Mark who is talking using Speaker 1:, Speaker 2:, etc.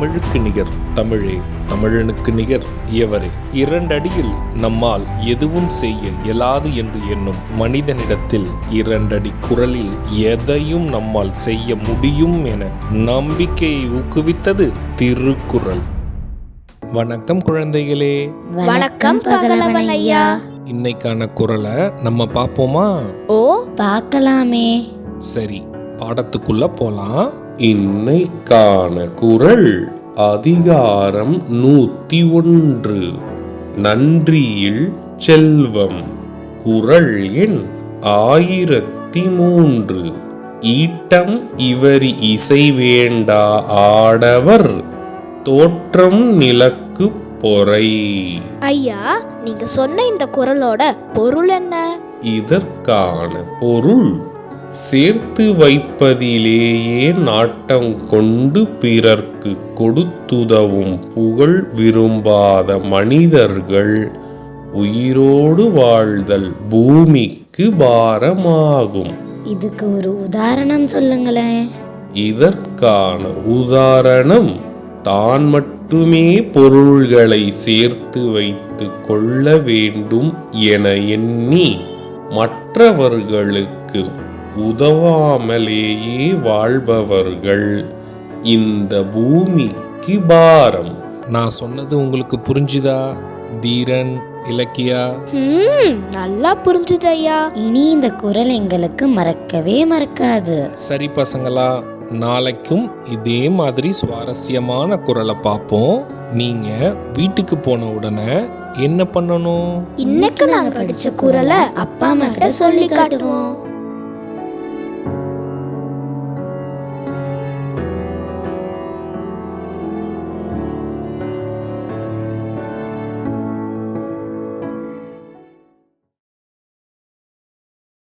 Speaker 1: தமிழுக்கு நிகர் தமிழே, தமிழனுக்கு நிகர் எவரே. 2 அடியில் நம்மால் எதுவும் செய்ய இயலாது என்று எண்ணும் மனிதனிடத்தில் 2 அடி குரலில் எதையும் நம்மால் செய்ய முடியும் என நம்பிக்கையை ஊக்குவித்தது திருக்குறள். வணக்கம் குழந்தைகளே.
Speaker 2: வணக்கம் பகலவன் ஐயா.
Speaker 1: இன்னைக்கான குறளை நம்ம பார்ப்போமா?
Speaker 2: ஓ, பார்க்கலாமே.
Speaker 1: சரி, பாடத்துக்குள்ள போலாம். இன்னைக்கான குறள் அதிகாரம் 101, நன்றியில் செல்வம். குறள் எண் 1003. ஈட்டம் இவரி இசை வேண்டா ஆடவர் தோற்றம் நிலக்கு பொறை.
Speaker 2: ஐயா, நீங்க சொன்ன இந்த குறளோட பொருள் என்ன?
Speaker 1: இதற்கான பொருள், சேர்த்து வைப்பதிலேயே நாட்டம் கொண்டு பிறர்க்கு கொடுத்துதவும் புகழ் விரும்பாத மனிதர்கள் உயிரோடு வாழ்தல் பூமிக்கு பாரமாகும்.
Speaker 2: இதுக்கு ஒரு உதாரணம் சொல்லுங்களேன்.
Speaker 1: இதற்கான உதாரணம், தான் மட்டுமே பொருள்களை சேர்த்து வைத்து கொள்ள வேண்டும் என எண்ணி மற்றவர்களுக்கு உதவாமலேயே வாழ்பவர்கள் இந்த பூமிக்கு பாரம். நான் சொன்னது உங்களுக்கு புரிஞ்சுதா தீரன், இலக்கியா?
Speaker 2: நல்லா புரிஞ்சுது ஐயா. இனி இந்த குறள் எங்களுக்கு மறக்கவே மறக்காது.
Speaker 1: சரி பசங்களா, நாளைக்கும் இதே மாதிரி சுவாரஸ்யமான குறளை பார்ப்போம். நீங்க வீட்டுக்கு போன உடனே என்ன பண்ணணும்?
Speaker 2: இன்னைக்கு நாங்க படிச்ச குறளை அப்பா அம்மா கிட்ட சொல்லி காட்டுவோம்.